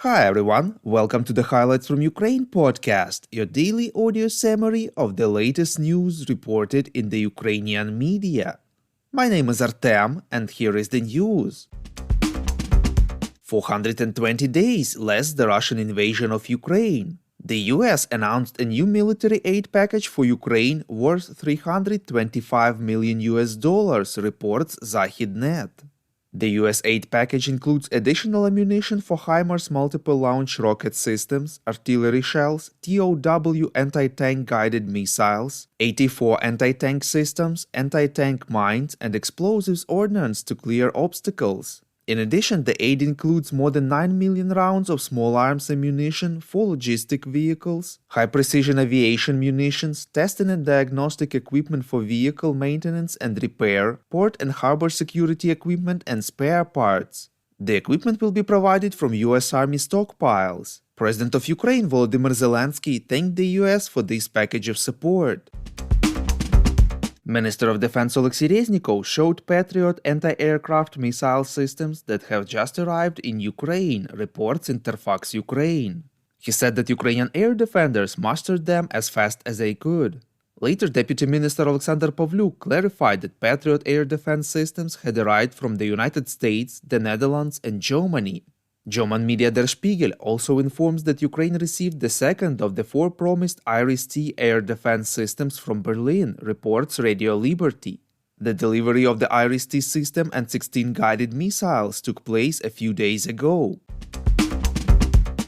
Hi everyone, welcome to the Highlights from Ukraine podcast, your daily audio summary of the latest news reported in the Ukrainian media. My name is Artem, and here is the news. 420 days less the Russian invasion of Ukraine. The US announced a new military aid package for Ukraine worth $325 million, reports Zahidnet. The US aid package includes additional ammunition for HIMARS multiple-launch rocket systems, artillery shells, TOW anti-tank guided missiles, 84 anti-tank systems, anti-tank mines, and explosives ordnance to clear obstacles. In addition, the aid includes more than 9 million rounds of small arms ammunition, 4 logistic vehicles, high-precision aviation munitions, testing and diagnostic equipment for vehicle maintenance and repair, port and harbor security equipment, and spare parts. The equipment will be provided from U.S. Army stockpiles. President of Ukraine Volodymyr Zelensky thanked the U.S. for this package of support. Minister of Defense Oleksiy Reznikov showed Patriot anti-aircraft missile systems that have just arrived in Ukraine, reports Interfax Ukraine. He said that Ukrainian air defenders mastered them as fast as they could. Later, Deputy Minister Alexander Pavlyuk clarified that Patriot air defense systems had arrived from the United States, the Netherlands, and Germany. German media Der Spiegel also informs that Ukraine received the second of the 4 promised Iris-T air defense systems from Berlin, reports Radio Liberty. The delivery of the Iris-T system and 16 guided missiles took place a few days ago.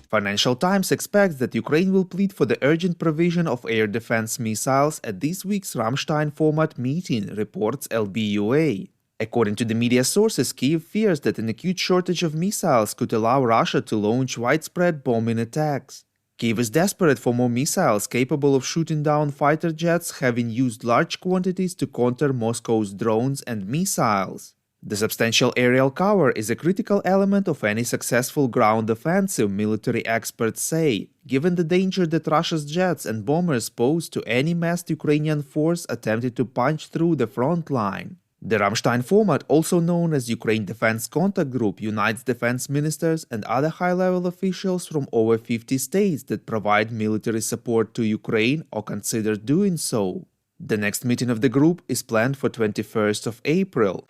Financial Times expects that Ukraine will plead for the urgent provision of air defense missiles at this week's Ramstein format meeting, reports LBUA. According to the media sources, Kyiv fears that an acute shortage of missiles could allow Russia to launch widespread bombing attacks. Kyiv is desperate for more missiles capable of shooting down fighter jets, having used large quantities to counter Moscow's drones and missiles. The substantial aerial cover is a critical element of any successful ground offensive, military experts say, given the danger that Russia's jets and bombers pose to any massed Ukrainian force attempting to punch through the front line. The Ramstein format, also known as Ukraine Defense Contact Group, unites defense ministers and other high-level officials from over 50 states that provide military support to Ukraine or consider doing so. The next meeting of the group is planned for 21st of April.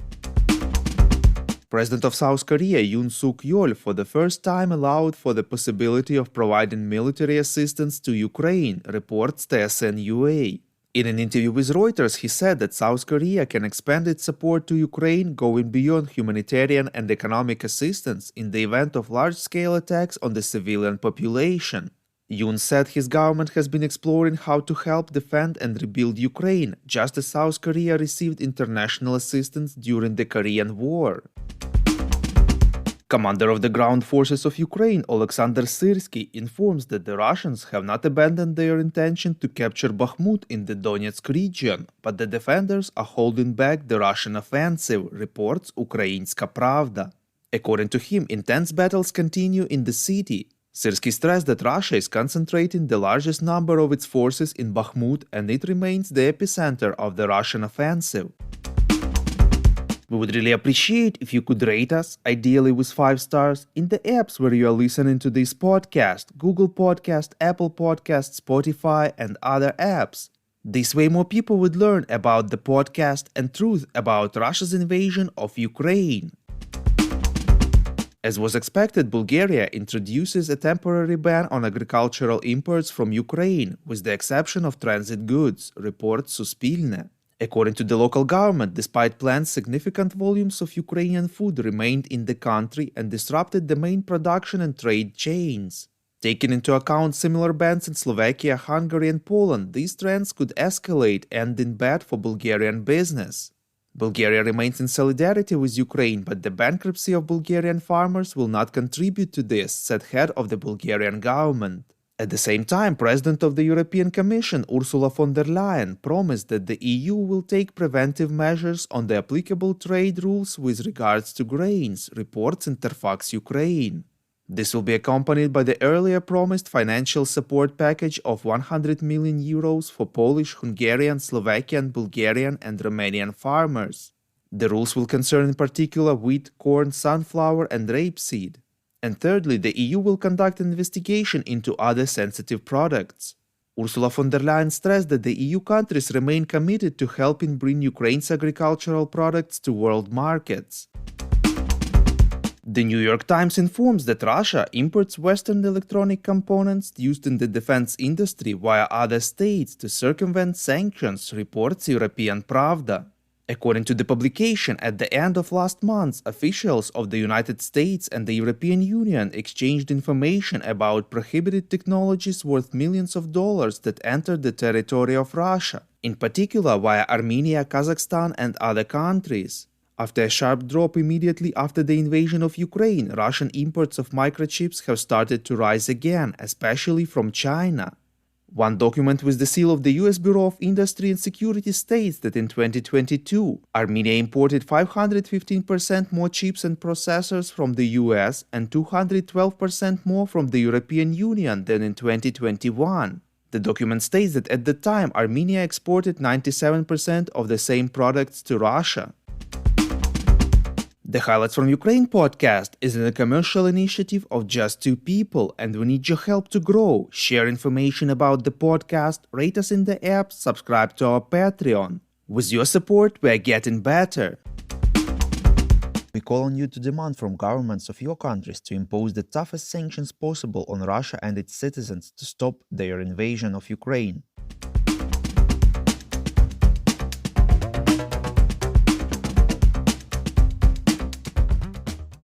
President of South Korea Yoon Suk-yeol for the first time allowed for the possibility of providing military assistance to Ukraine, reports TSN-UA. In an interview with Reuters, he said that South Korea can expand its support to Ukraine going beyond humanitarian and economic assistance in the event of large-scale attacks on the civilian population. Yoon said his government has been exploring how to help defend and rebuild Ukraine, just as South Korea received international assistance during the Korean War. Commander of the Ground Forces of Ukraine, Oleksandr Syrsky, informs that the Russians have not abandoned their intention to capture Bakhmut in the Donetsk region, but the defenders are holding back the Russian offensive, reports Ukrainska Pravda. According to him, intense battles continue in the city. Syrsky stressed that Russia is concentrating the largest number of its forces in Bakhmut, and it remains the epicenter of the Russian offensive. We would really appreciate if you could rate us, ideally with 5 stars, in the apps where you are listening to this podcast: Google Podcast, Apple Podcast, Spotify, and other apps. This way more people would learn about the podcast and truth about Russia's invasion of Ukraine. As was expected, Bulgaria introduces a temporary ban on agricultural imports from Ukraine, with the exception of transit goods, reports Suspilne. According to the local government, despite plans, significant volumes of Ukrainian food remained in the country and disrupted the main production and trade chains. Taking into account similar bans in Slovakia, Hungary, and Poland, these trends could escalate, ending bad for Bulgarian business. Bulgaria remains in solidarity with Ukraine, but the bankruptcy of Bulgarian farmers will not contribute to this, said head of the Bulgarian government. At the same time, President of the European Commission Ursula von der Leyen promised that the EU will take preventive measures on the applicable trade rules with regards to grains, reports Interfax Ukraine. This will be accompanied by the earlier promised financial support package of 100 million euros for Polish, Hungarian, Slovakian, Bulgarian, and Romanian farmers. The rules will concern in particular wheat, corn, sunflower, and rapeseed. And thirdly, the EU will conduct an investigation into other sensitive products. Ursula von der Leyen stressed that the EU countries remain committed to helping bring Ukraine's agricultural products to world markets. The New York Times informs that Russia imports Western electronic components used in the defense industry via other states to circumvent sanctions, reports European Pravda. According to the publication, at the end of last month, officials of the United States and the European Union exchanged information about prohibited technologies worth millions of dollars that entered the territory of Russia, in particular via Armenia, Kazakhstan, and other countries. After a sharp drop immediately after the invasion of Ukraine, Russian imports of microchips have started to rise again, especially from China. One document with the seal of the US Bureau of Industry and Security states that in 2022, Armenia imported 515% more chips and processors from the US and 212% more from the European Union than in 2021. The document states that at the time, Armenia exported 97% of the same products to Russia. The Highlights from Ukraine podcast is a commercial initiative of just two people, and we need your help to grow. Share information about the podcast, rate us in the app, subscribe to our Patreon. With your support, we are getting better. We call on you to demand from governments of your countries to impose the toughest sanctions possible on Russia and its citizens to stop their invasion of Ukraine.